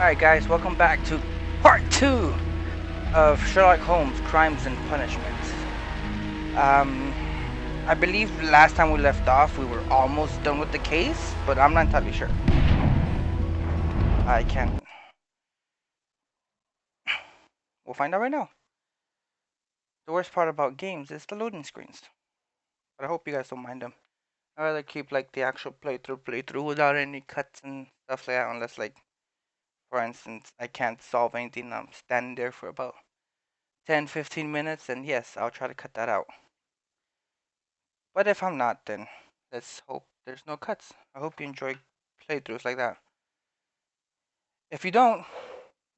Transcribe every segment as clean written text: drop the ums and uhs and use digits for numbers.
Alright guys, welcome back to part 2 of Sherlock Holmes Crimes and Punishments. I believe last time we left off we were almost done with the case, but I'm not entirely sure. I can't. We'll find out right now. The worst part about games is the loading screens. But I hope you guys don't mind them. I'd rather keep like the actual playthrough without any cuts and stuff like that, unless like, for instance, I can't solve anything. I'm standing there for about 10-15 minutes, and yes, I'll try to cut that out. But if I'm not, then let's hope there's no cuts. I hope you enjoy playthroughs like that. If you don't,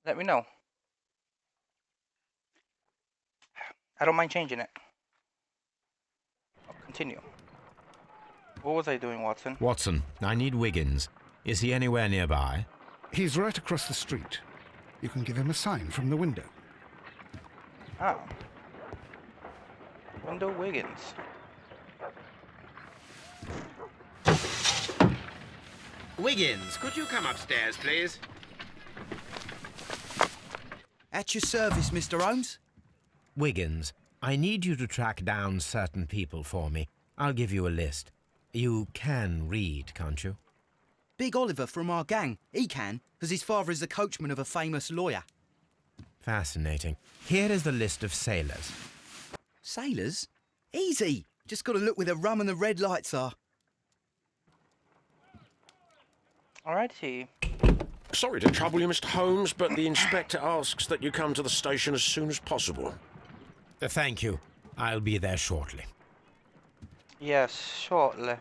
let me know. I don't mind changing it. I'll continue. What was I doing, Watson? Watson, I need Wiggins. Is he anywhere nearby? He's right across the street. You can give him a sign from the window. Oh. Window Wiggins. Wiggins, could you come upstairs, please? At your service, Mr. Holmes. Wiggins, I need you to track down certain people for me. I'll give you a list. You can read, can't you? Big Oliver from our gang. He can, because his father is the coachman of a famous lawyer. Fascinating. Here is the list of sailors. Sailors? Easy. Just got to look where the rum and the red lights are. Alrighty. Sorry to trouble you, Mr. Holmes, but the inspector asks that you come to the station as soon as possible. Thank you. I'll be there shortly. Yes, shortly.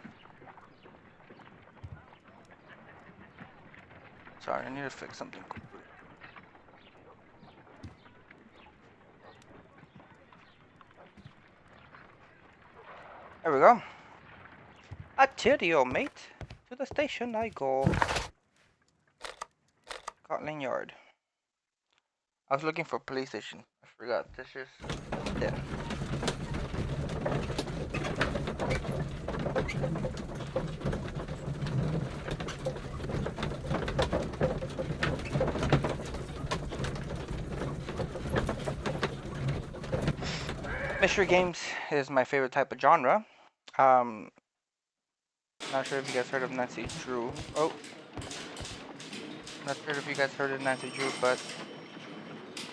Sorry, I need to fix something quickly. There we go. Attirio, mate. To the station I go. Scotland Yard. I was looking for police station. I forgot. This is there. Mystery games is my favorite type of genre. Not sure if you guys heard of Nancy Drew. Oh. Not sure if you guys heard of Nancy Drew, but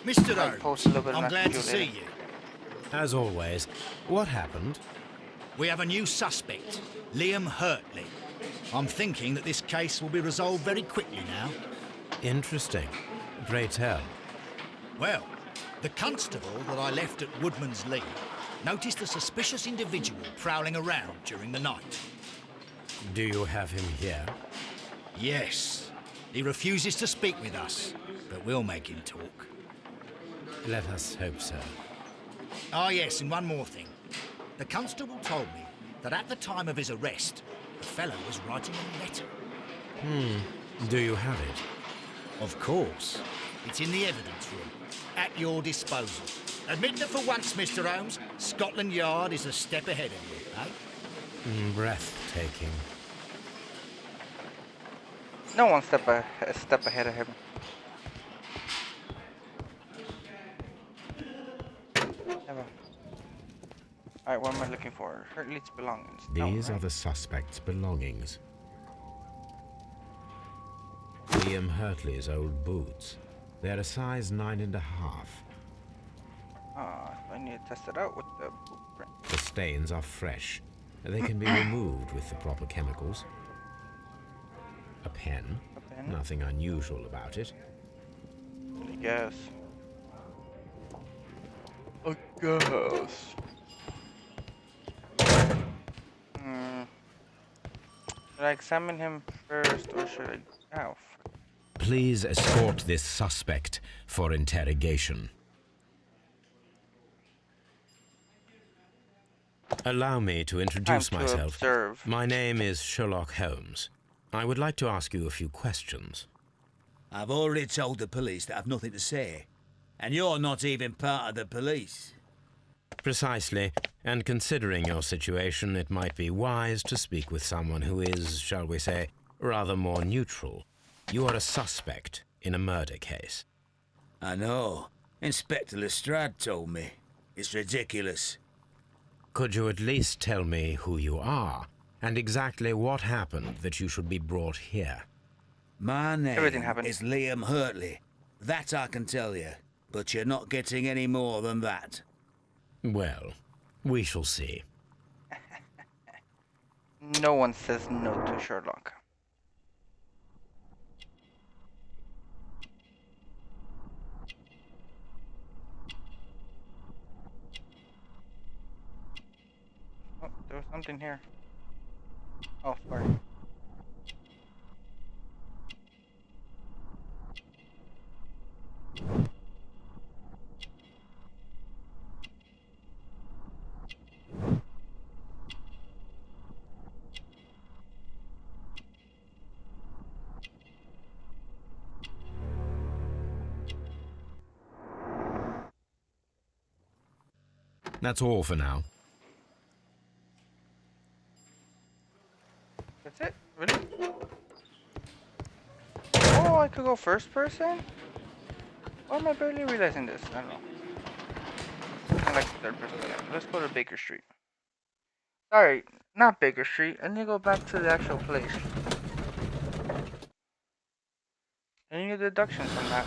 Mr. I'll post a little bit of I'm Nancy glad Drew to see later. you. As always, what happened? We have a new suspect, Liam Hurtley. I'm thinking that this case will be resolved very quickly now. Interesting. Pray tell. Well, the constable that I left at Woodman's Lee noticed a suspicious individual prowling around during the night. Do you have him here? Yes, he refuses to speak with us, but we'll make him talk. Let us hope so. Ah, yes, and one more thing. The constable told me that at the time of his arrest, the fellow was writing a letter. Do you have it? Of course. It's in the evidence room, at your disposal. Admit that for once, Mr. Holmes, Scotland Yard is a step ahead of you, eh? Breathtaking. No one a step ahead of him. Never. Alright, what am I looking for? Hurtley's belongings. No, These right? are the suspect's belongings. Liam Hurtley's old boots. They're a size 9.5. I need to test it out with the blueprint. The stains are fresh. They can be removed with the proper chemicals. A pen. A pen? Nothing unusual about it. I guess. I guess. Should I examine him first, or should I... Oh, Please escort this suspect for interrogation. Allow me to introduce Time to myself. observe. My name is Sherlock Holmes. I would like to ask you a few questions. I've already told the police that I've nothing to say. And you're not even part of the police. Precisely, and considering your situation, it might be wise to speak with someone who is, shall we say, rather more neutral. You are a suspect, in a murder case. I know. Inspector Lestrade told me. It's ridiculous. Could you at least tell me who you are and exactly what happened that you should be brought here? My Everything name happened. is Liam Hurtley. That I can tell you. But you're not getting any more than that. Well, we shall see. No one says no to Sherlock. Oh, there was something here. Oh, sorry. That's all for now. That's it? Really? Oh, I could go first person? Why am I barely realizing this? I don't know. I like the third person. Yeah. Let's go to Baker Street. Sorry, not Baker Street. I need to go back to the actual place. Any deductions from that?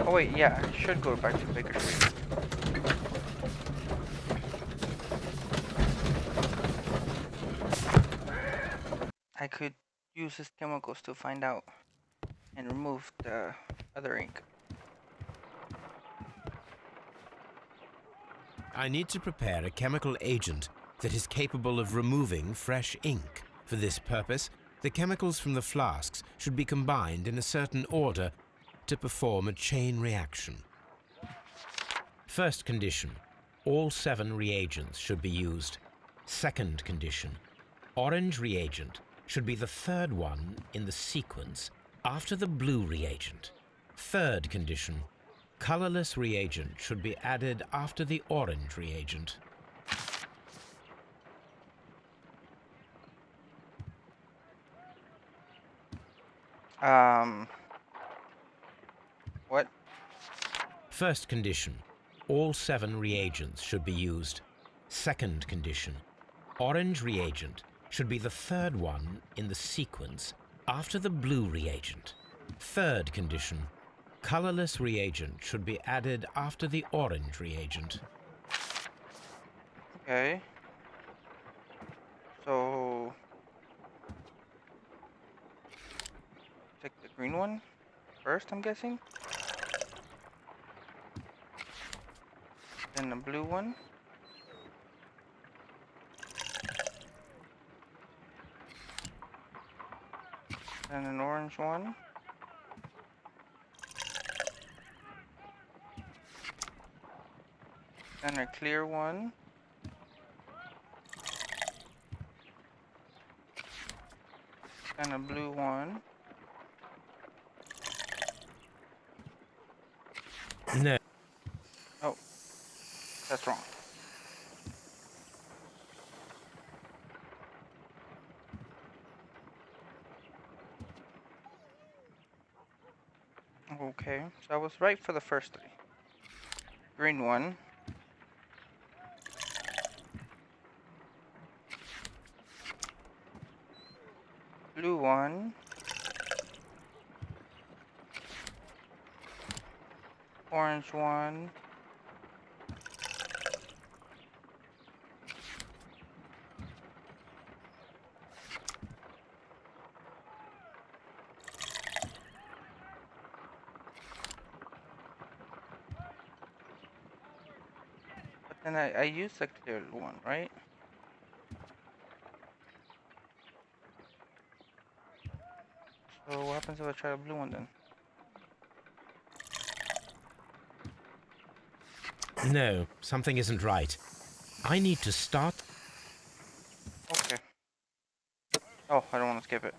Oh wait, yeah, I should go back to Baker Street. I could use his chemicals to find out and remove the other ink. I need to prepare a chemical agent that is capable of removing fresh ink. For this purpose, the chemicals from the flasks should be combined in a certain order to perform a chain reaction. First condition, all 7 reagents should be used. Second condition, orange reagent should be the third one in the sequence after the blue reagent. Third condition, colorless reagent should be added after the orange reagent. What? First condition, all 7 reagents should be used. Second condition, orange reagent should be the third one in the sequence after the blue reagent. Third condition, colorless reagent should be added after the orange reagent. Okay. So take the green one first, I'm guessing. Then the blue one. Then an orange one. Then a clear one. Then a blue one. No. Oh, that's wrong. Okay, so I was right for the first 3. Green one. Blue one. Orange one. But then I used the clear one, right? So what happens if I try the blue one then? No, something isn't right. I need to start. Okay. Oh, I don't want to skip it.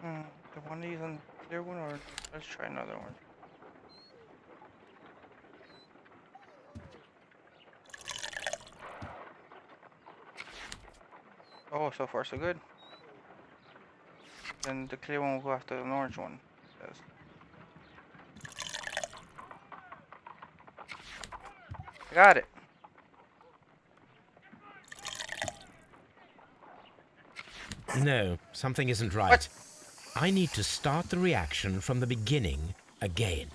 The one of these on the clear one, or let's try another one. Oh, so far so good. Then the clear one will go after an orange one. Yes. I got it. No, something isn't right. What? I need to start the reaction from the beginning again.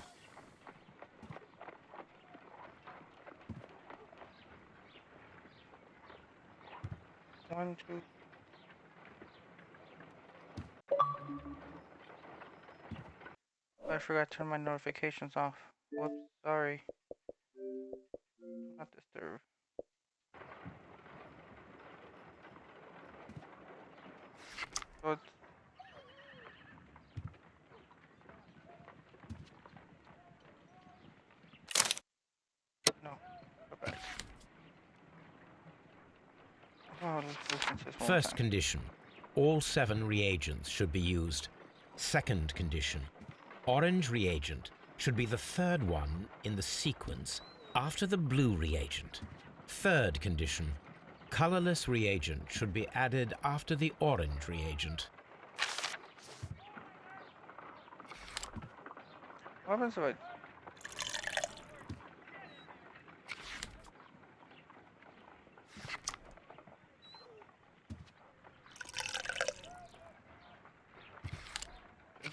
One, two. I forgot to turn my notifications off. Whoops, sorry. Not disturb. So it's no. Go back. Oh, let's listen to this one more First time. condition, all 7 reagents should be used. Second condition, orange reagent should be the third one in the sequence after the blue reagent. Third condition, colorless reagent should be added after the orange reagent. What happens if I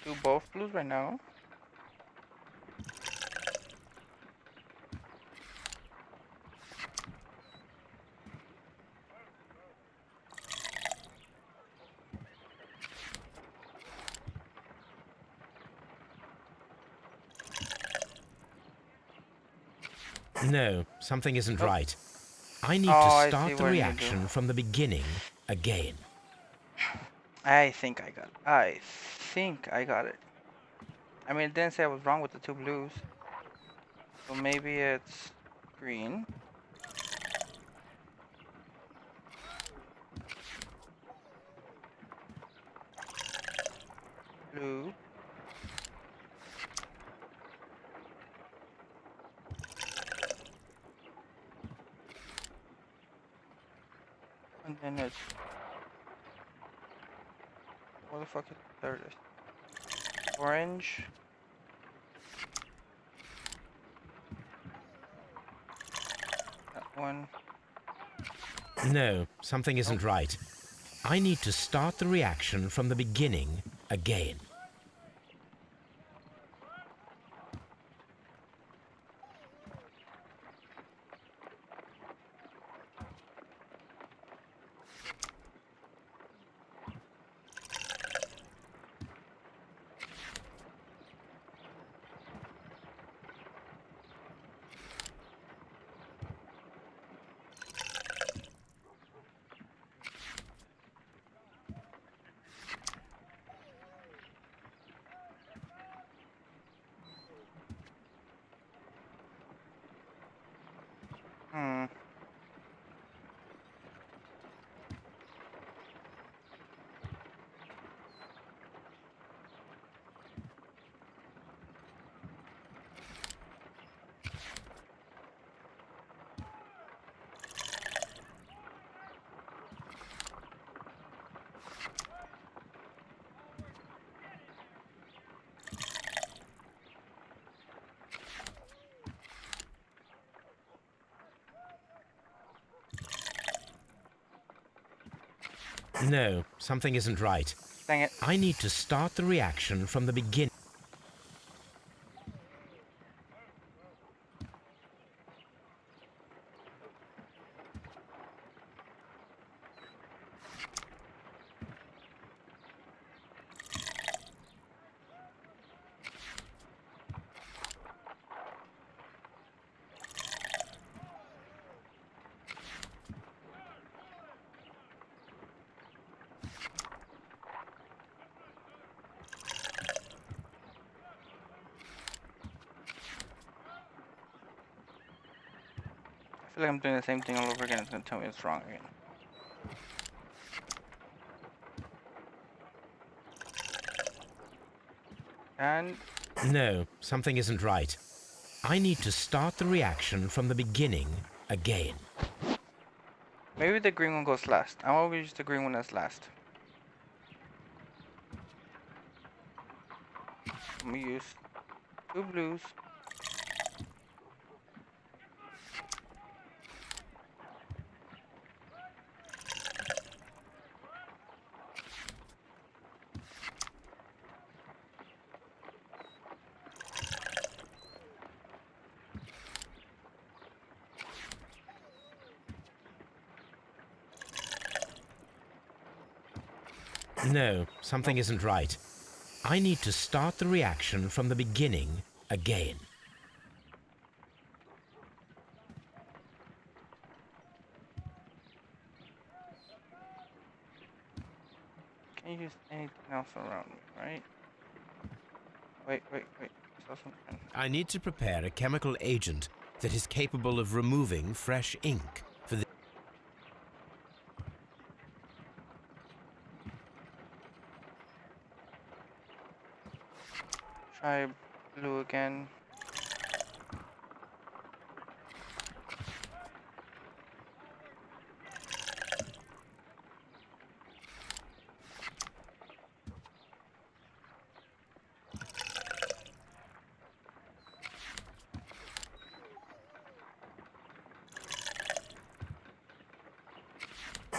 do both blues right now? No, something isn't Nope. right. I need Oh, I to see start the what I need to do. reaction from the beginning again. I think I got it. I think I got it. I mean, it didn't say I was wrong with the 2 blues. So maybe it's green. Blue. And then it's... What the fuck is... There it is. Orange. That one. No, something isn't Nope. right. I need to start the reaction from the beginning again. Hmm. No, something isn't right. Dang it. I need to start the reaction from the beginning. I feel like I'm doing the same thing all over again. It's gonna tell me it's wrong again. And No, something isn't right. I need to start the reaction from the beginning again. maybe the green one goes last. I'm always use the green one as last. I'm gonna use 2 blues. No, something isn't right. I need to start the reaction from the beginning again. Can't use anything else around me, right? Wait. I saw something. I need to prepare a chemical agent that is capable of removing fresh ink for the... Try blue again.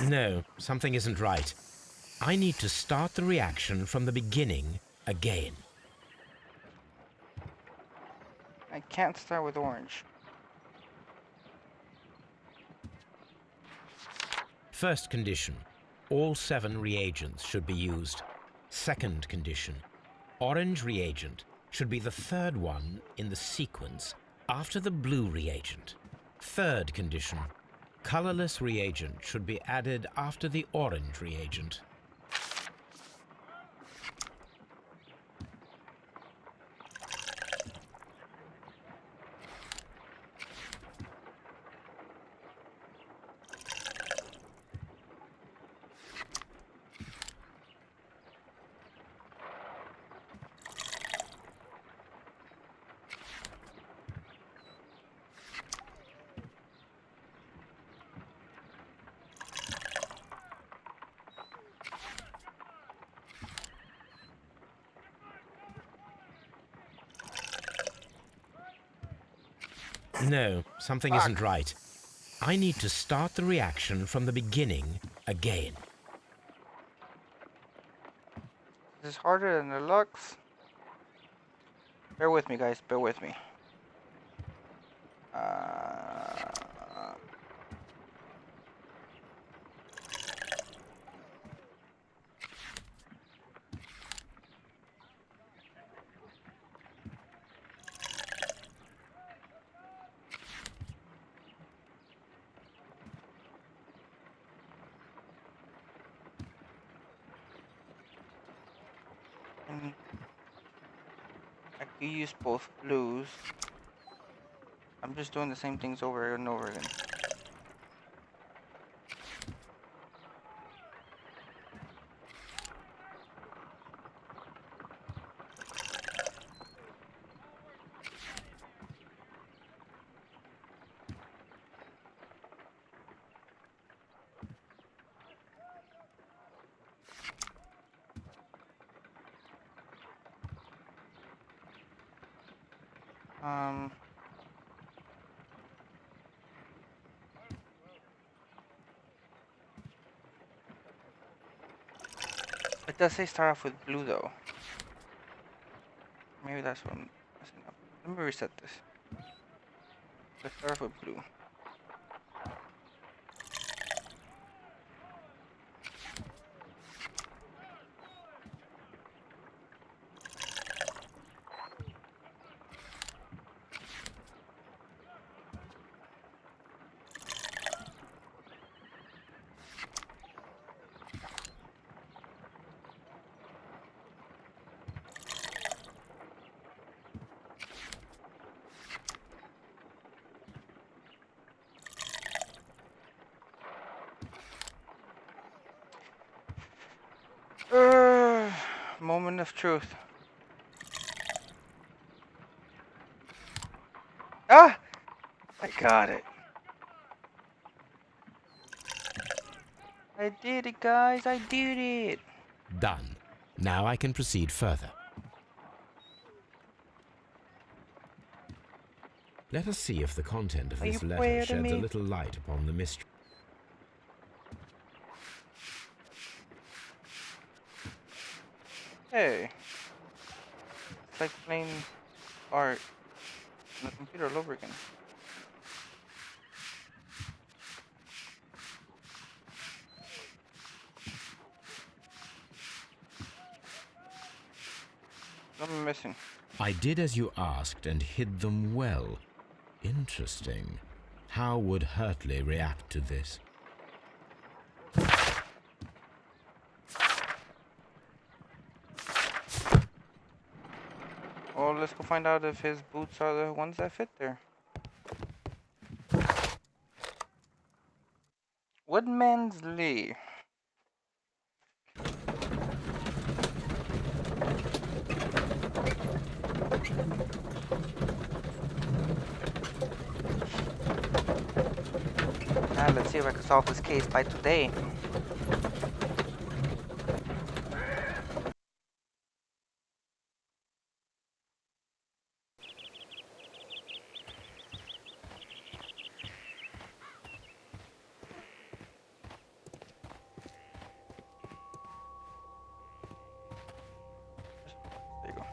No, something isn't right. I need to start the reaction from the beginning again. I can't start with orange. First condition, all 7 reagents should be used. Second condition, orange reagent should be the 3rd one in the sequence after the blue reagent. Third condition, colorless reagent should be added after the orange reagent. No, something isn't right. I need to start the reaction from the beginning again. This is harder than it looks. Bear with me, guys. Bear with me. And I could use both blues. I'm just doing the same things over and over again. Um, it does say start off with blue though. Maybe that's what I'm messing up. Let me reset this. Let's start off with blue. Moment of truth. got it. I did it, guys. I did it. Done. Now I can proceed further. Let us see if the content of Are you this letter afraid of sheds a me? little light upon the mystery. Hey. It's like playing art on the computer all over again. What am I missing? I did as you asked and hid them well. Interesting. How would Hurtley react to this? Well, let's go find out if his boots are the ones that fit there. Woodman's Lee. Now let's see if I can solve this case by today. There you go.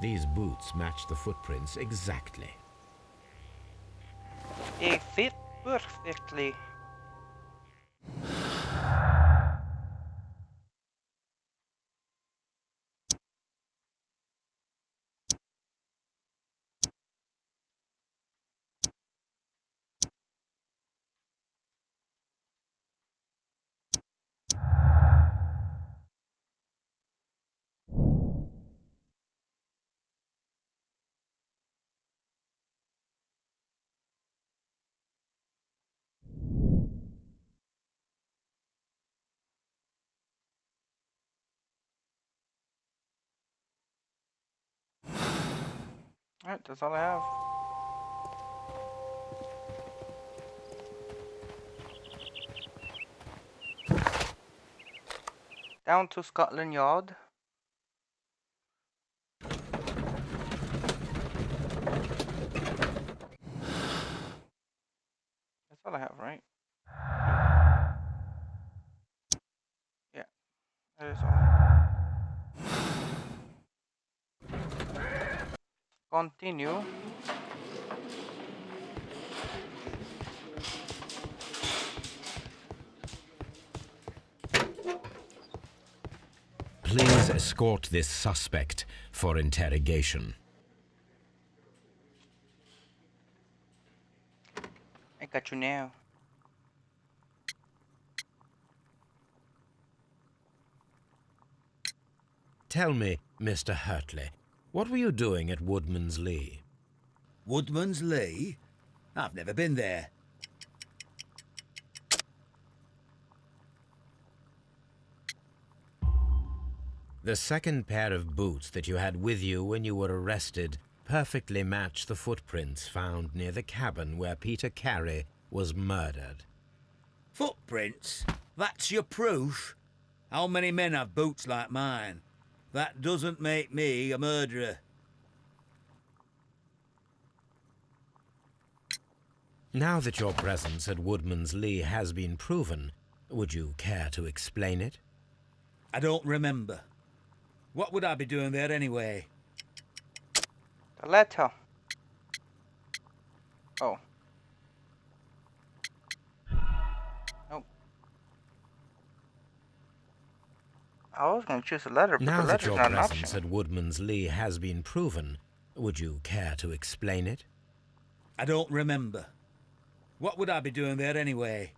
These boots match the footprints exactly. They fit perfectly. Alright, that's all I have. Down to Scotland Yard. That's all I have, right? Yeah, that is all I have. Continue. Please escort this suspect for interrogation. I got you now. Tell me, Mr. Hurtley, what were you doing at Woodman's Lee? Woodman's Lee? I've never been there. The second pair of boots that you had with you when you were arrested perfectly match the footprints found near the cabin where Peter Carey was murdered. Footprints? That's your proof? How many men have boots like mine? That doesn't make me a murderer. Now that your presence at Woodman's Lee has been proven, would you care to explain it? I don't remember. What would I be doing there anyway? The letter. Oh. Nope. I was gonna choose a letter, but Now the that letter's your not an presence option. at Woodman's Lee has been proven, would you care to explain it? I don't remember. What would I be doing there anyway?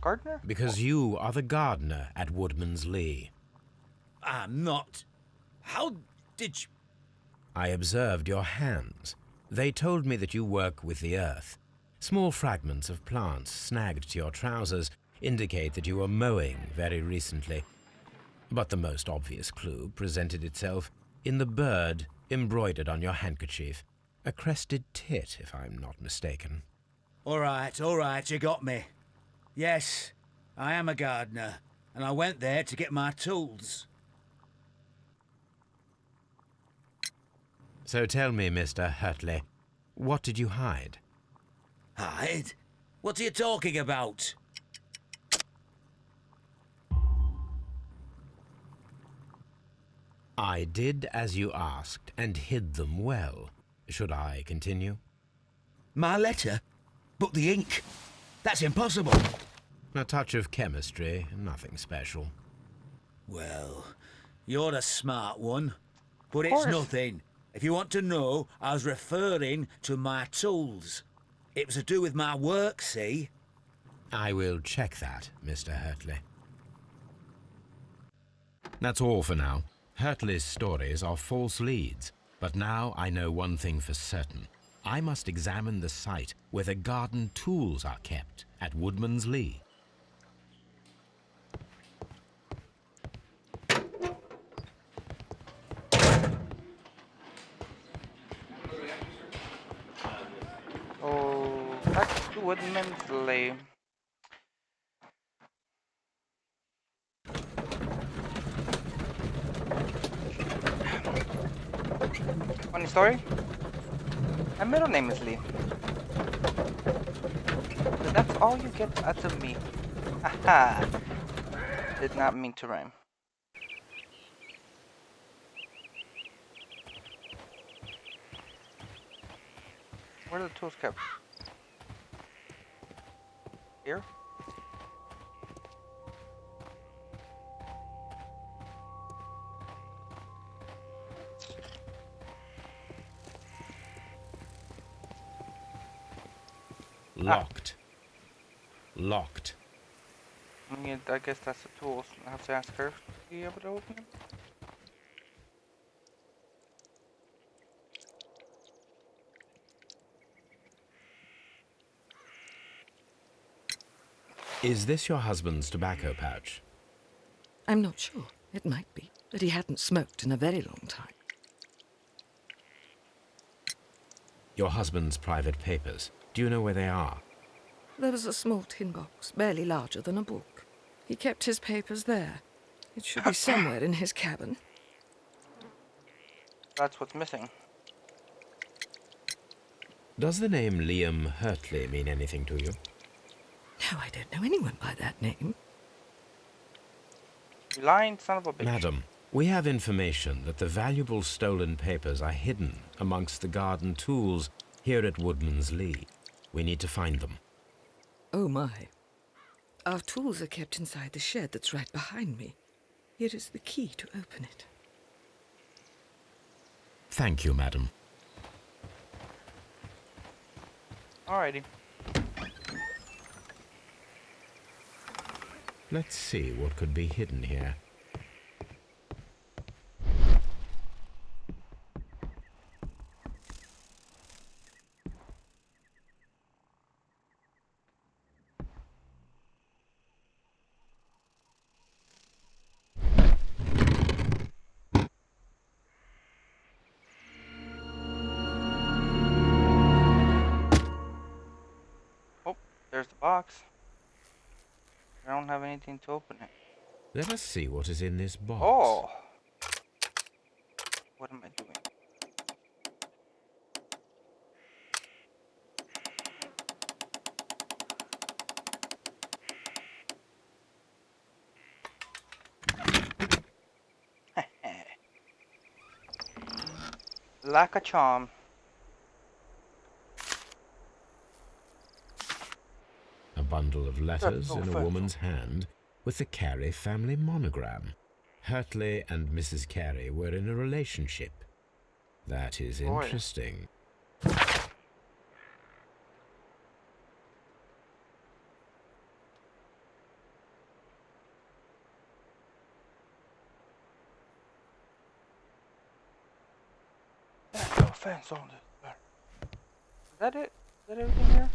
Gardener? Because you are the gardener at Woodman's Lee. I'm not. How did you... I observed your hands. They told me that you work with the earth. Small fragments of plants snagged to your trousers indicate that you were mowing very recently. But the most obvious clue presented itself in the bird embroidered on your handkerchief. A crested tit, if I'm not mistaken. All right, you got me. Yes, I am a gardener, and I went there to get my tools. So tell me, Mr. Hurtley, what did you hide? Hide? What are you talking about? I did as you asked and hid them well. Should I continue? My letter? But the ink? That's impossible. A touch of chemistry, nothing special. Well, you're a smart one. But Of it's course. nothing. If you want to know, I was referring to my tools. It was to do with my work, see? I will check that, Mr. Hurtley. That's all for now. Hurtley's stories are false leads, but now I know one thing for certain. I must examine the site where the garden tools are kept at Woodman's Lee. Oh, back to Woodman's Lee. Funny story. My middle name is Lee. But that's all you get out of me. Haha. Did not mean to rhyme. Where are the tools kept? Here? Locked. Locked. I guess that's the tools. I have to ask her to be able to open them. Is this your husband's tobacco pouch? I'm not sure. It might be, but he hadn't smoked in a very long time. Your husband's private papers. Do you know where they are? There was a small tin box, barely larger than a book. He kept his papers there. It should be somewhere in his cabin. That's what's missing. Does the name Liam Hurtley mean anything to you? No, I don't know anyone by that name. You lying son of a bitch. Madam, we have information that the valuable stolen papers are hidden amongst the garden tools here at Woodman's Lee. We need to find them. Oh, my. Our tools are kept inside the shed that's right behind me. Here is the key to open it. Thank you, madam. Alrighty. Let's see what could be hidden here. Oh, there's the box. I don't have anything to open it. Let us see what is in this box. Oh! What am I doing? Lack of charm. A bundle of letters Oh, in a thank woman's hand with the Carey family monogram. Hurtley and Mrs. Carey were in a relationship. That is Boy. interesting. There's no fence on this. Is that it? Is that everything here?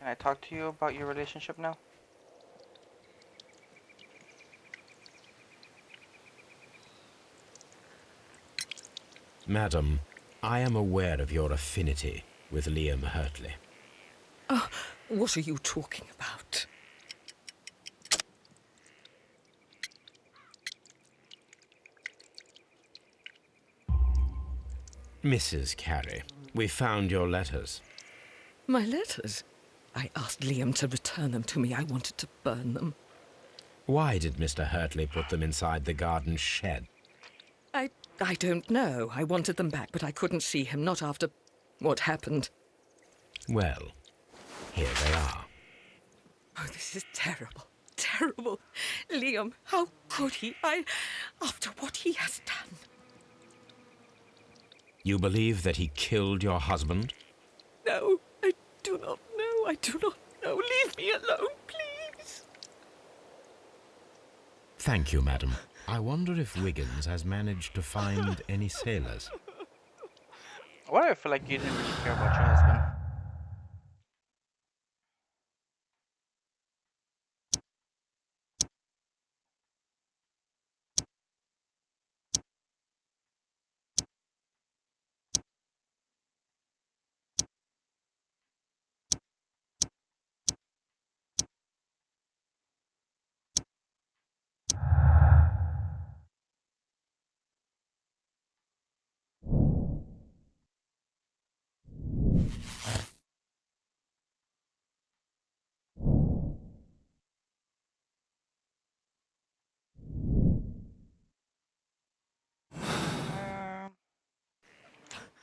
Can I talk to you about your relationship now? Madam, I am aware of your affinity with Liam Hurtley. Oh, what are you talking about? Mrs. Carey, we found your letters. My letters? I asked Liam to return them to me. I wanted to burn them. Why did Mr. Hurtley put them inside the garden shed? I don't know. I wanted them back, but I couldn't see him, not after what happened. Well, here they are. Oh, this is terrible. Terrible. Liam, how could he? After what he has done. You believe that he killed your husband? No, I do not know. I do not know. Leave me alone, please. Thank you, madam. I wonder if Wiggins has managed to find any sailors. Why do I feel like you didn't really care about your husband?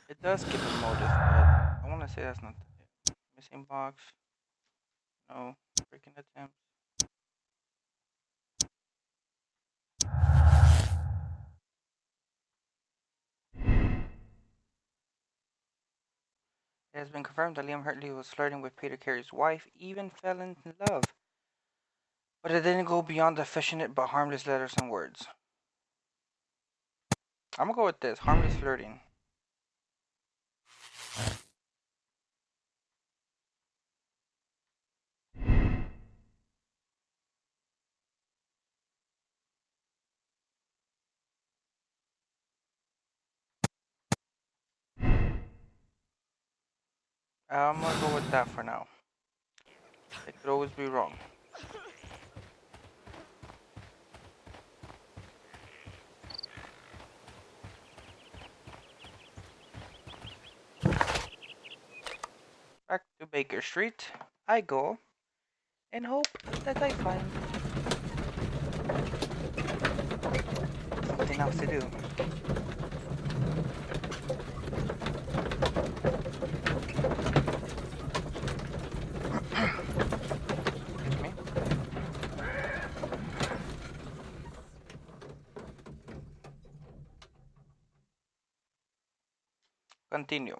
It does give a motive, but I want to say that's not it. Missing box. No. Breaking attempt. It has been confirmed that Liam Hurtley was flirting with Peter Carey's wife, even fell in love. But it didn't go beyond affectionate but harmless letters and words. I'm gonna go with this. Harmless flirting. I'm gonna go with that for now. It could always be wrong. Back to Baker Street I go and hope that I find something else to do. Excuse me. Continue.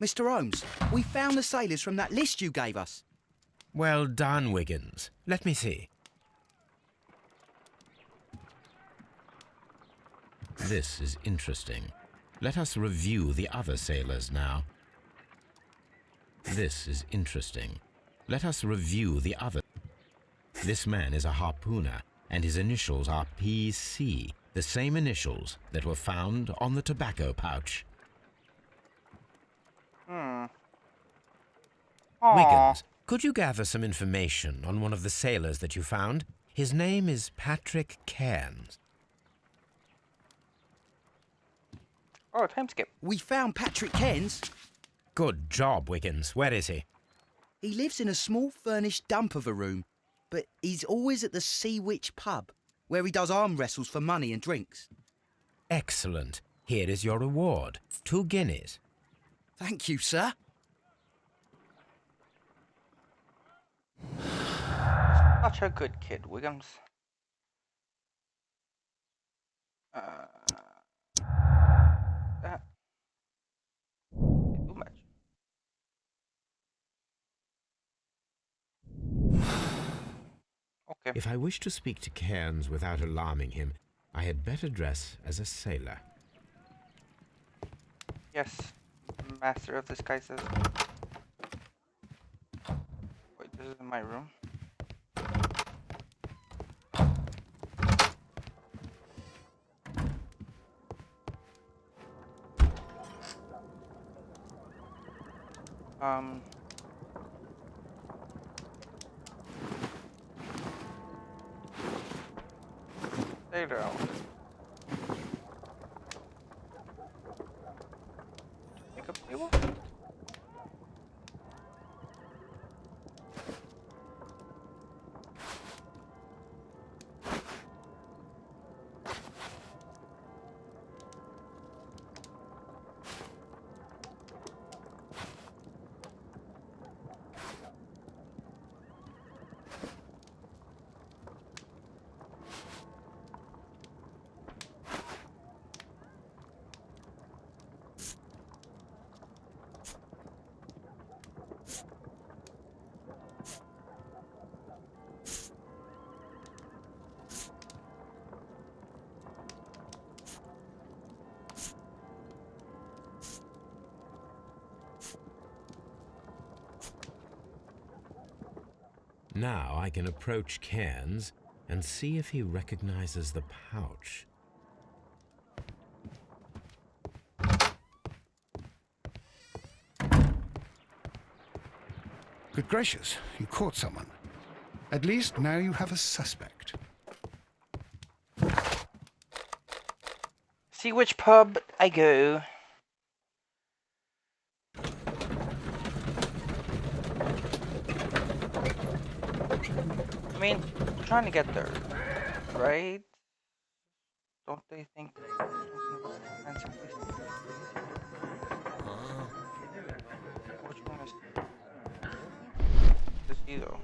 Mr. Holmes, we found the sailors from that list you gave us. Well done, Wiggins. Let me see. This is interesting. Let us review the other sailors now. This is interesting. Let us review the other. This man is a harpooner, and his initials are PC, the same initials that were found on the tobacco pouch. Wiggins, could you gather some information on one of the sailors that you found? His name is Patrick Cairns. Oh, time skip. We found Patrick Cairns. Good job, Wiggins. Where is he? He lives in a small furnished dump of a room, but he's always at the Sea Witch pub, where he does arm wrestles for money and drinks. Excellent. Here is your reward. 2 guineas. Thank you, sir. Such a good kid, Wiggins. That too much. Okay. If I wish to speak to Cairns without alarming him, I had better dress as a sailor. Yes. Master of disguises. Wait, this is in my room. There you go. Makeup table? Now I can approach Cairns and see if he recognizes the pouch. Good gracious, you caught someone. At least now you have a suspect. See which pub I go. I mean, I'm trying to get there, right? Don't they think? Which one is this? Either.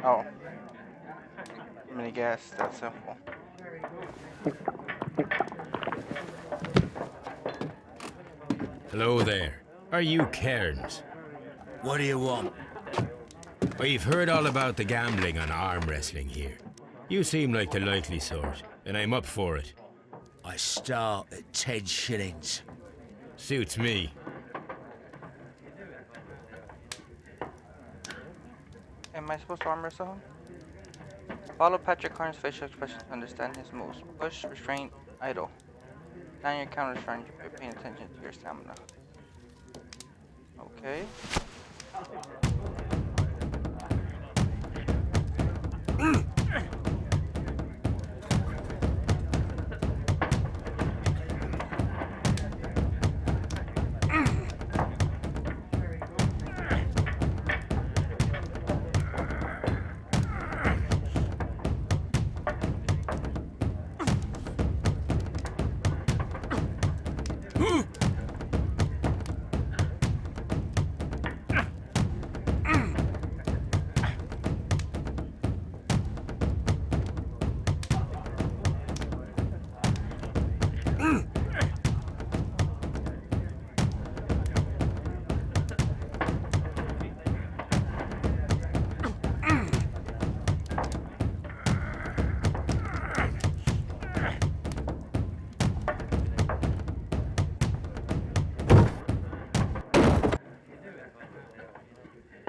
Oh. I'm gonna guess that's simple. Hello there. Are you Cairns? What do you want? We've heard all about the gambling on arm wrestling here. You seem like the likely sort, and I'm up for it. I start at 10 shillings. Suits me. Am I supposed to arm wrestle him? Follow Patrick Carnes' facial expression to understand his moves. Push, restraint, idle. Down your counter strength, you're paying attention to your stamina. Okay.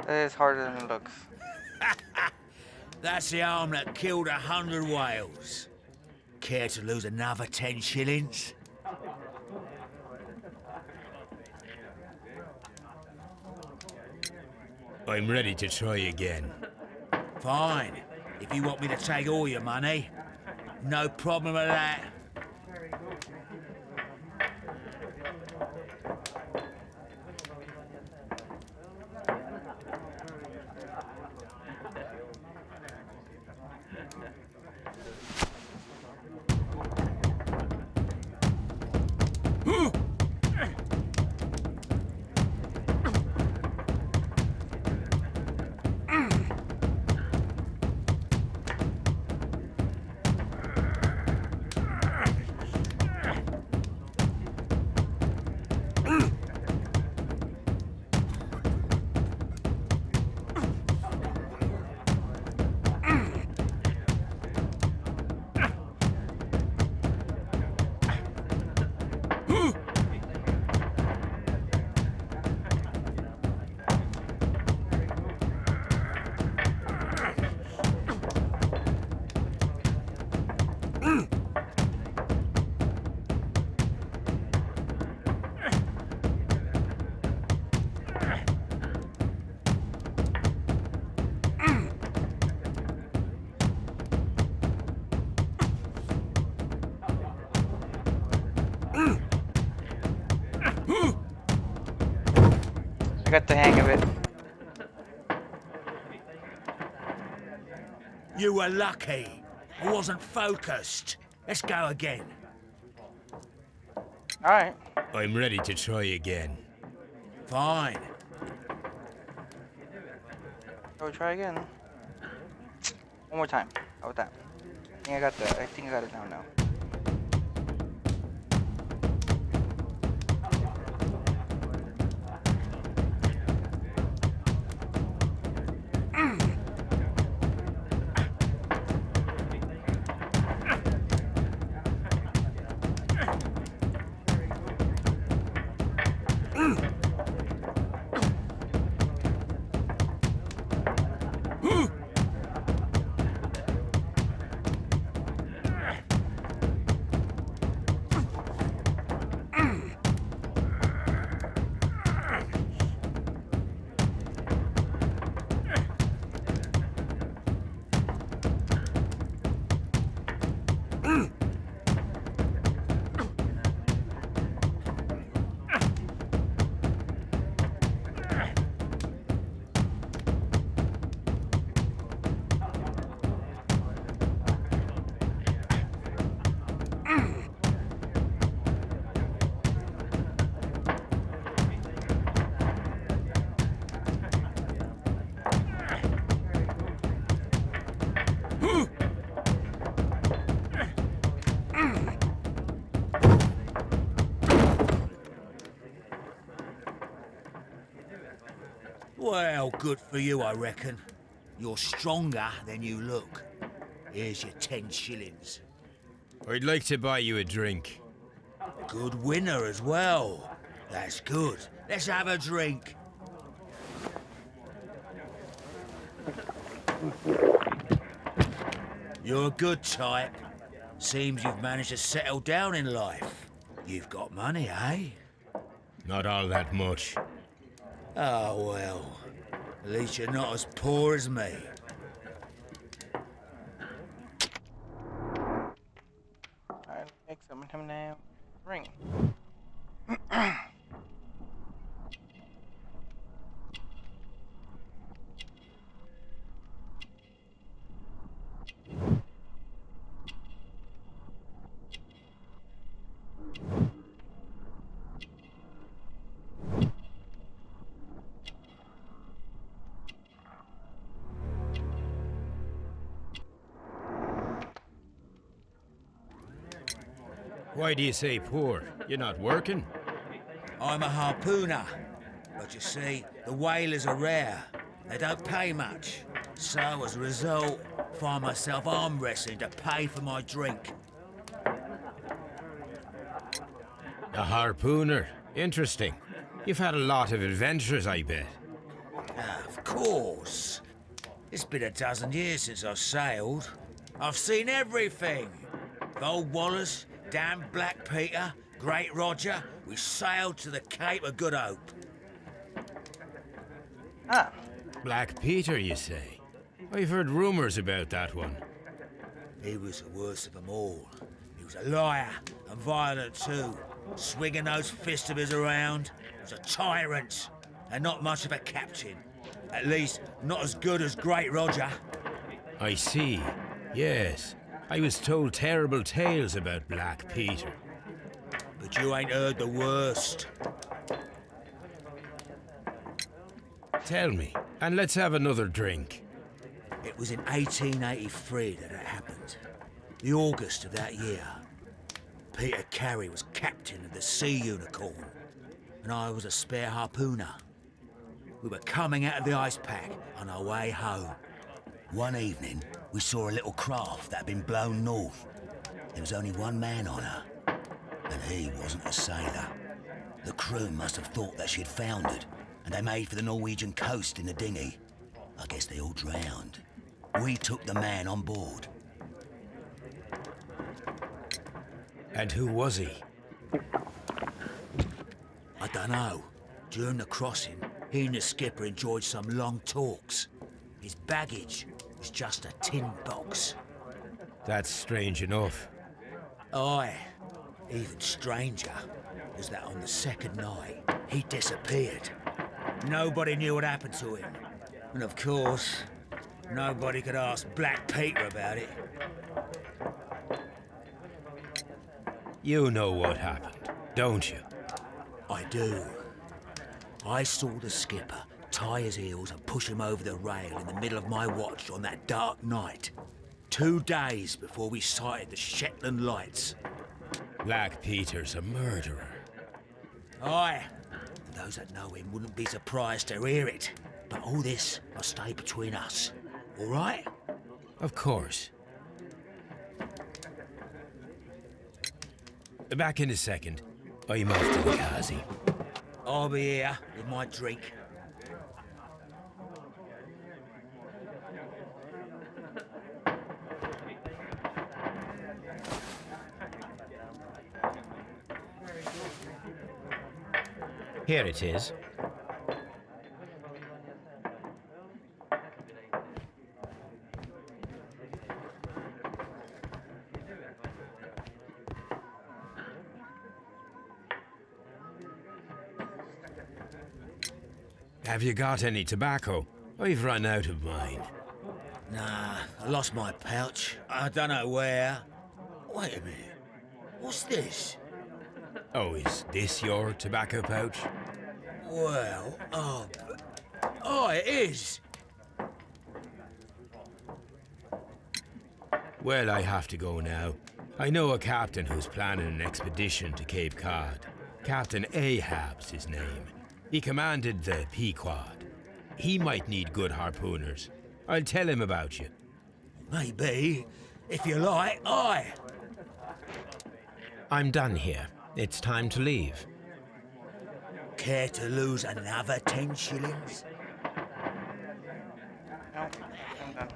That is harder than it looks. That's the arm that killed 100 whales. Care to lose another 10 shillings? I'm ready to try again. Fine. If you want me to take all your money, no problem with that. got the hang of it. You were lucky. I wasn't focused. Let's go again. Alright. I'm ready to try again. Fine. So we try again. One more time. How about that? I think I got it down now. Well, good for you, I reckon. You're stronger than you look. Here's your 10 shillings. I'd like to buy you a drink. Good winner as well. That's good. Let's have a drink. You're a good type. Seems you've managed to settle down in life. You've got money, eh? Not all that much. Oh, well. At least you're not as poor as me. Alright, make some of him now. Ring. Why do you say poor? You're not working? I'm a harpooner. But you see, the whalers are rare. They don't pay much. So, as a result, find myself arm wrestling to pay for my drink. A harpooner? Interesting. You've had a lot of adventures, I bet. Of course. It's been a dozen years since I've sailed. I've seen everything. Old Wallace, damn Black Peter, Great Roger, we sailed to the Cape of Good Hope. Ah. Black Peter, you say? I've heard rumors about that one. He was the worst of them all. He was a liar and violent too, swinging those fists of his around. He was a tyrant and not much of a captain. At least, not as good as Great Roger. I see. Yes. I was told terrible tales about Black Peter. But you ain't heard the worst. Tell me, and let's have another drink. It was in 1883 that it happened. The August of that year. Peter Carey was captain of the Sea Unicorn, and I was a spare harpooner. We were coming out of the ice pack on our way home. One evening, we saw a little craft that had been blown north. There was only one man on her, and he wasn't a sailor. The crew must have thought that she had foundered, and they made for the Norwegian coast in the dinghy. I guess they all drowned. We took the man on board. And who was he? I dunno. During the crossing, he and the skipper enjoyed some long talks. His baggage was just a tin box. That's strange enough. Aye. Even stranger was that on the second night, he disappeared. Nobody knew what happened to him. And of course, nobody could ask Black Peter about it. You know what happened, don't you? I do. I saw the skipper tie his heels and push him over the rail in the middle of my watch on that dark night. 2 days before we sighted the Shetland lights. Black Peter's a murderer. Aye. Those that know him wouldn't be surprised to hear it. But all this must stay between us. All right? Of course. Back in a second. I'm off to the Kazi. I'll be here with my drink. Here it is. Have you got any tobacco? I've run out of mine. Nah, I lost my pouch. I don't know where. Wait a minute. What's this? Oh, is this your tobacco pouch? Well, oh, it is. Well, I have to go now. I know a captain who's planning an expedition to Cape Cod. Captain Ahab's his name. He commanded the Pequod. He might need good harpooners. I'll tell him about you. Maybe. If you like, aye. I'm done here. It's time to leave. Care to lose another 10 shillings? No, I'm done.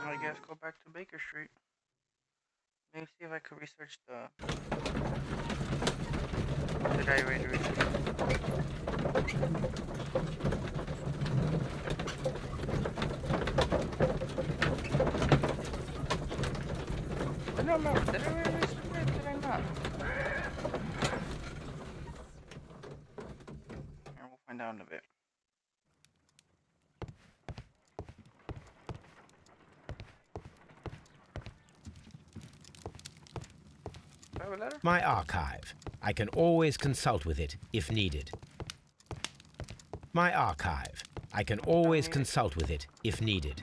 I guess go back to Baker Street. Maybe see if I could research the Did I already research? No, did I already research it? Did I not? Here, we'll find out in a bit. Do I have a letter? My archive. I can always consult with it if needed. My archive. I can always consult with it if needed.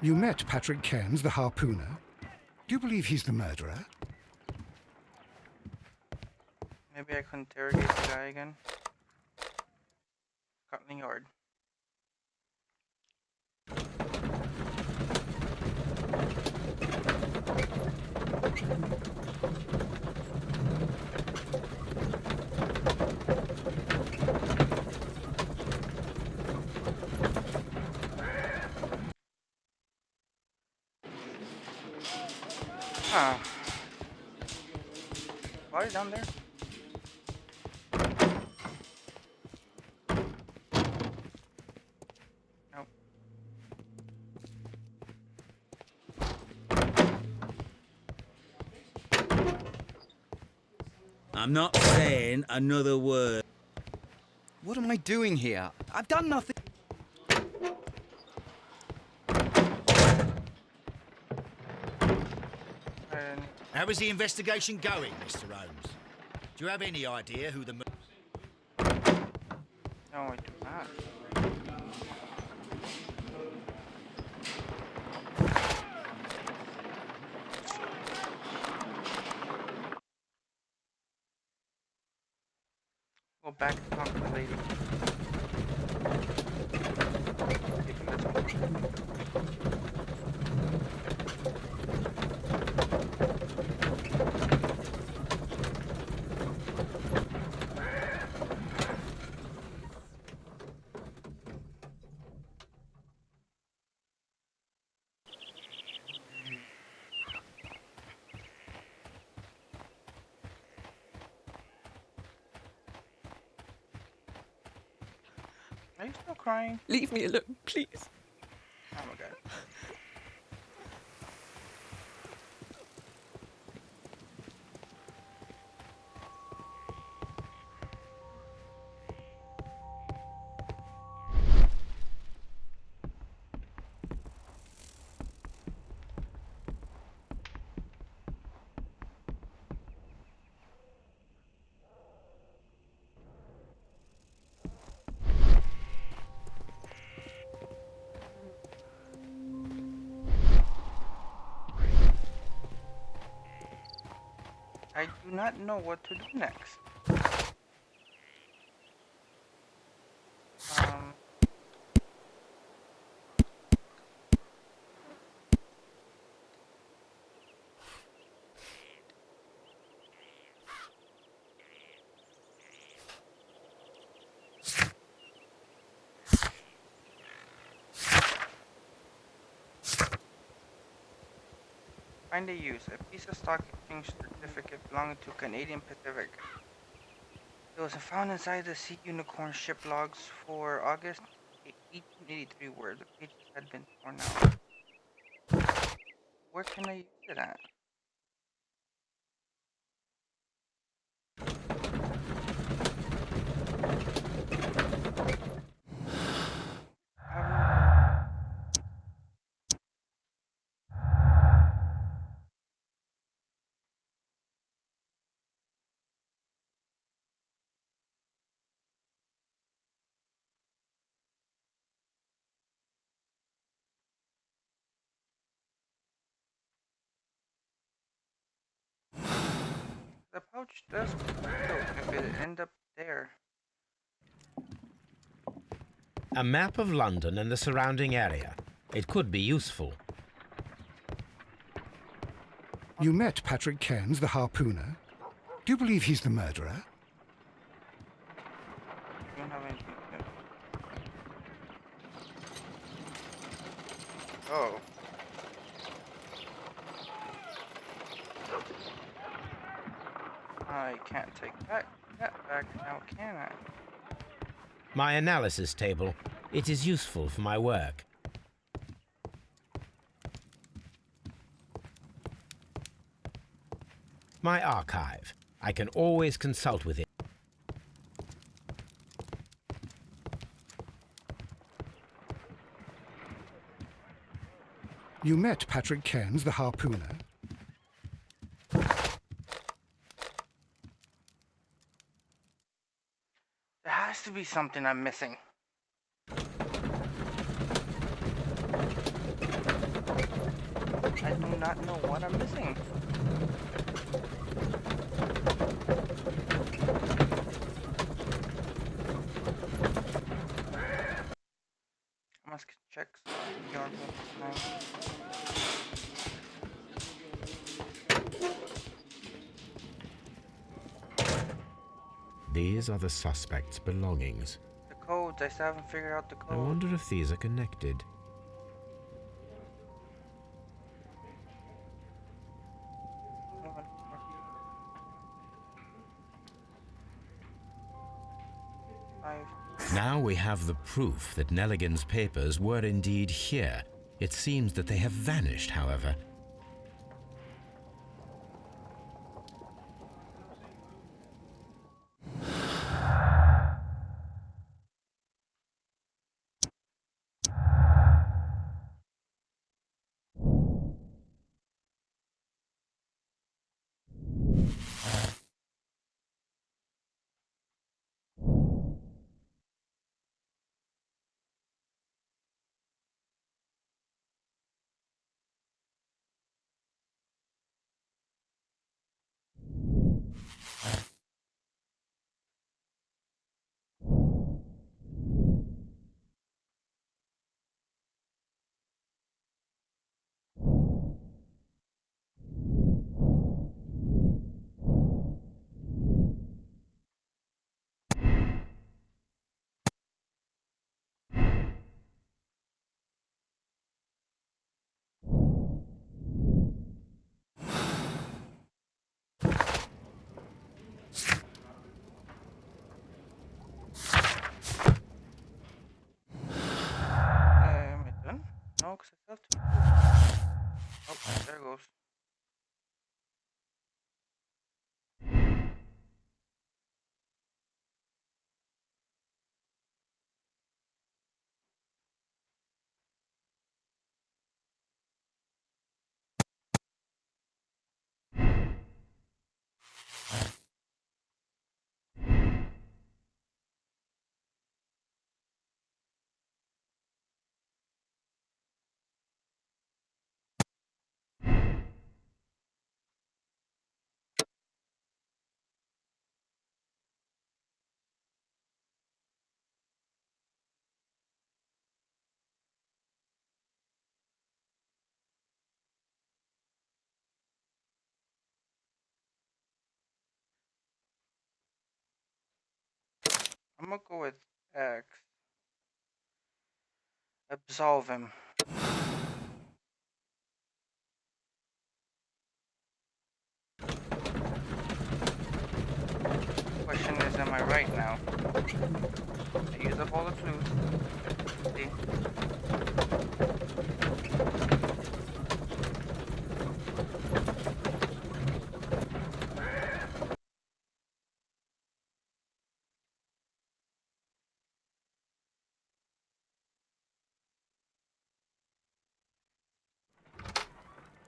You met Patrick Cairns, the harpooner. Do you believe he's the murderer? Maybe I can interrogate the guy again. Scotland Yard. Huh. Body down there? Nope. I'm not saying another word. What am I doing here? I've done nothing. Alright, How is the investigation going, Mr. Holmes? Do you have any idea who the... no, I do not. Go back and talk to the lady. Are you still crying? Leave me alone, please. Oh my god. I do not know what to do next. Um, find a use. A piece of stock exchange certificate belonging to Canadian Pacific. It was found inside the Sea Unicorn ship logs for August 1883, where the pages had been torn out. Where can I use it at? The pouch does float if it end up there. A map of London and the surrounding area. It could be useful. You met Patrick Cairns, the harpooner. Do you believe he's the murderer? You don't have anything to do. Oh. I can't take that back now, can I? My analysis table. It is useful for my work. My archive. I can always consult with it. You met Patrick Cairns, the harpooner. There has to be something I'm missing. I do not know what I'm missing. I must check yarn one time. These are the suspect's belongings. The codes, I still haven't figured out the I code. wonder if these are connected. Now we have the proof that Nelligan's papers were indeed here. It seems that they have vanished, however. box itself to me too. Oh, there it goes. I'm gonna go with X. Absolve him. Question is, am I right now? I use up all the clues. See?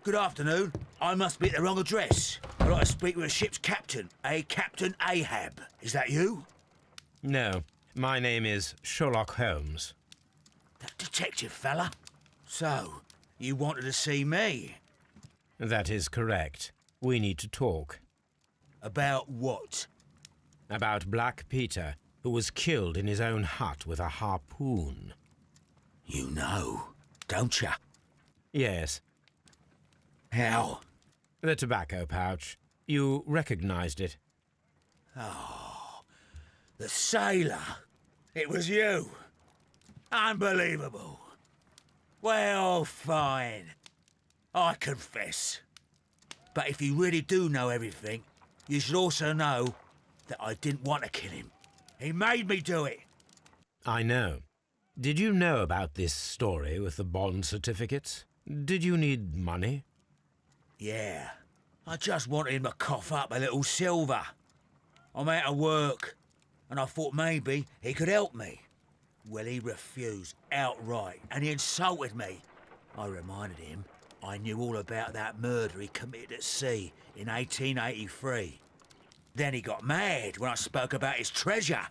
Good afternoon. I must be at the wrong address. I'd like to speak with a ship's captain, a Captain Ahab. Is that you? No, my name is Sherlock Holmes. That detective fella? So, you wanted to see me? That is correct. We need to talk. About what? About Black Peter, who was killed in his own hut with a harpoon. You know, don't you? Yes, How? the tobacco pouch. You recognized it. The sailor. It was you. Unbelievable. Well, fine. I confess. But if you really do know everything, you should also know that I didn't want to kill him. He made me do it. I know. Did you know about this story with the bond certificates? Did you need money? Yeah. I just wanted him to cough up a little silver. I'm out of work, and I thought maybe he could help me. Well, he refused outright, and he insulted me. I reminded him I knew all about that murder he committed at sea in 1883. Then he got mad when I spoke about his treasure.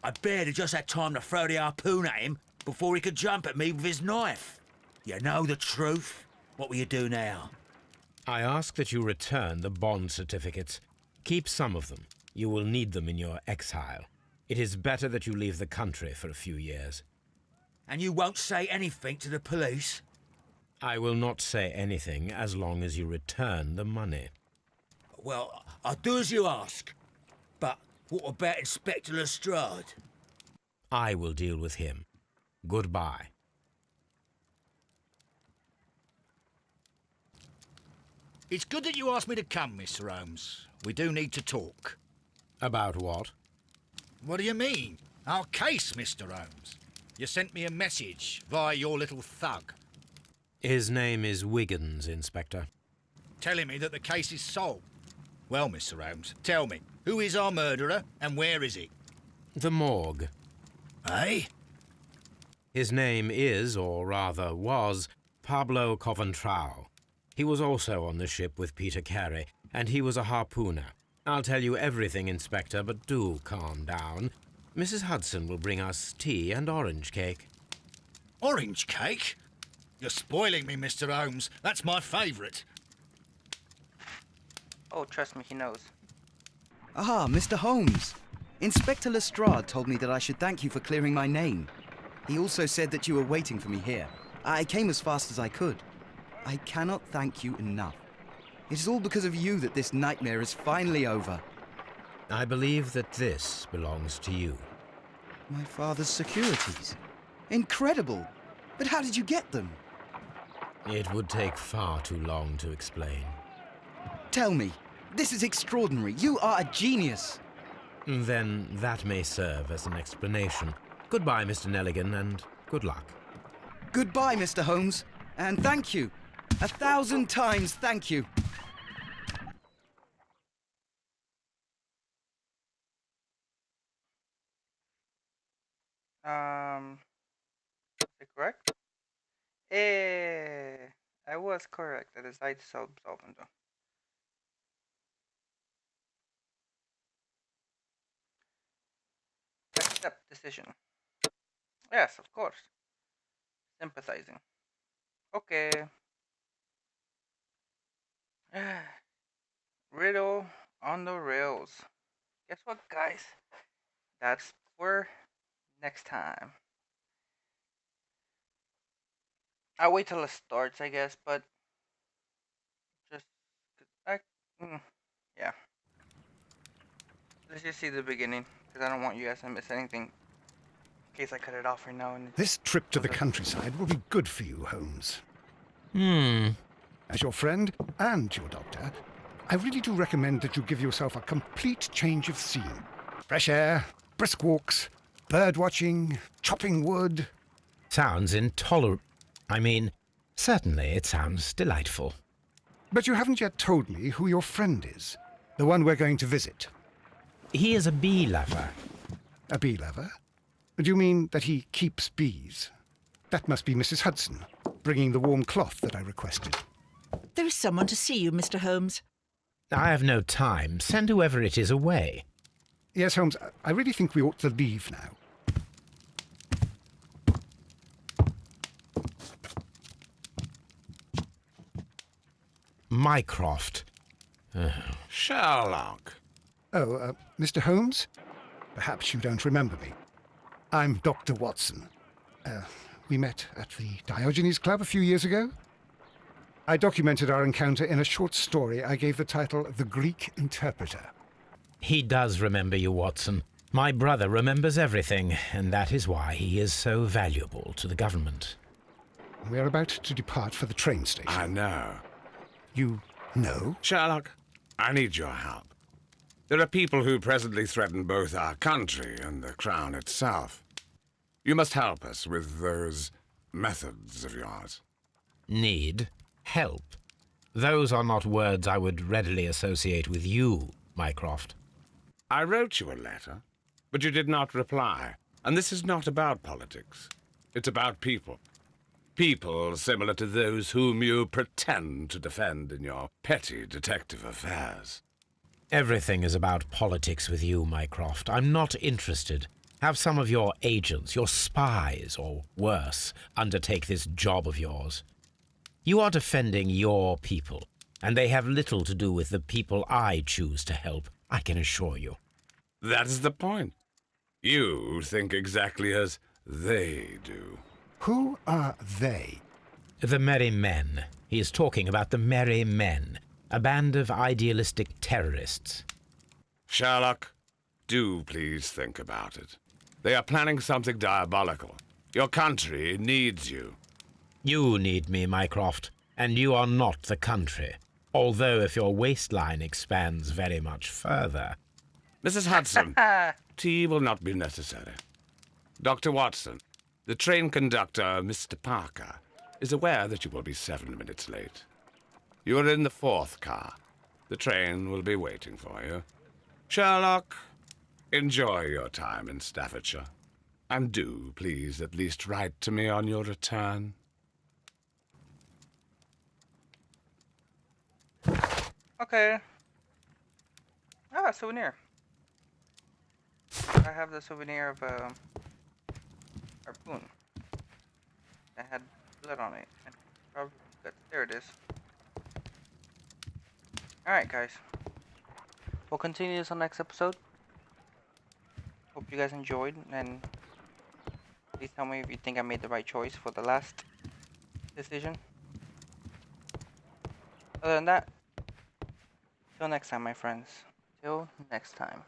I barely just had time to throw the harpoon at him before he could jump at me with his knife. You know the truth. What will you do now? I ask that you return the bond certificates. Keep some of them. You will need them in your exile. It is better that you leave the country for a few years. And you won't say anything to the police? I will not say anything as long as you return the money. Well, I'll do as you ask. But what about Inspector Lestrade? I will deal with him. Goodbye. It's good that you asked me to come, Mr. Holmes. We do need to talk. About what? What do you mean? Our case, Mr. Holmes. You sent me a message via your little thug, His name is Wiggins, Inspector. telling me that the case is solved. Well, Mr. Holmes, tell me, who is our murderer and where is he? The morgue. Eh? His name is, or rather was, Pablo Coventral. He was also on the ship with Peter Carey, and he was a harpooner. I'll tell you everything, Inspector, but do calm down. Mrs. Hudson will bring us tea and orange cake. Orange cake? You're spoiling me, Mr. Holmes. That's my favourite. Oh, trust me, he knows. Ah, Mr. Holmes. Inspector Lestrade told me that I should thank you for clearing my name. He also said that you were waiting for me here. I came as fast as I could. I cannot thank you enough. It is all because of you that this nightmare is finally over. I believe that this belongs to you. My father's securities. Incredible! But how did you get them? It would take far too long to explain. Tell me. This is extraordinary. You are a genius. Then that may serve as an explanation. Goodbye, Mr. Nelligan, and good luck. Goodbye, Mr. Holmes. And thank you. 1,000 times thank you. Is it correct? Eh, I was correct. I decided to solve them. Accept decision. Yes, of course. Sympathizing. Okay. Riddle on the rails. Guess what, guys? That's for next time. I'll wait till it starts, I guess, but just I, mm, yeah. Let's just see the beginning, because I don't want you guys to miss anything in case I cut it off right now. And This trip to the countryside will be good for you, Holmes. Hmm. As your friend and your doctor, I really do recommend that you give yourself a complete change of scene. Fresh air, brisk walks, bird watching, chopping wood. Sounds intolerable. I mean, certainly it sounds delightful. But you haven't yet told me who your friend is, the one we're going to visit. He is a bee lover. A bee lover? Do you mean that he keeps bees? That must be Mrs. Hudson, bringing the warm cloth that I requested. There is someone to see you, Mr. Holmes. I have no time. Send whoever it is away. Yes, Holmes, I really think we ought to leave now. Mycroft. Sherlock. Oh, Mr. Holmes? Perhaps you don't remember me. I'm Dr. Watson. We met at the Diogenes Club a few years ago. I documented our encounter in a short story I gave the title The Greek Interpreter. He does remember you, Watson. My brother remembers everything, and that is why he is so valuable to the government. We're about to depart for the train station. I know. You know? Sherlock, I need your help. There are people who presently threaten both our country and the Crown itself. You must help us with those methods of yours. Need help. Those are not words I would readily associate with you, Mycroft. I wrote you a letter, but you did not reply. And this is not about politics. It's about people. People similar to those whom you pretend to defend in your petty detective affairs. Everything is about politics with you, Mycroft. I'm not interested. Have some of your agents, your spies, or worse, undertake this job of yours. You are defending your people, and they have little to do with the people I choose to help, I can assure you. That is the point. You think exactly as they do. Who are they? The Merry Men. He is talking about the Merry Men, a band of idealistic terrorists. Sherlock, do please think about it. They are planning something diabolical. Your country needs you. You need me, Mycroft, and you are not the country. Although if your waistline expands very much further. Mrs. Hudson, tea will not be necessary. Dr. Watson, the train conductor, Mr. Parker, is aware that you will be 7 minutes late. You are in the 4th car. The train will be waiting for you. Sherlock, enjoy your time in Staffordshire. And do, please, at least write to me on your return. Okay. Ah, a souvenir. I have the souvenir of harpoon that had blood on it. And probably there it is. Alright, guys. We'll continue this on next episode. Hope you guys enjoyed, and please tell me if you think I made the right choice for the last decision. Other than that, till next time, my friends. Till next time.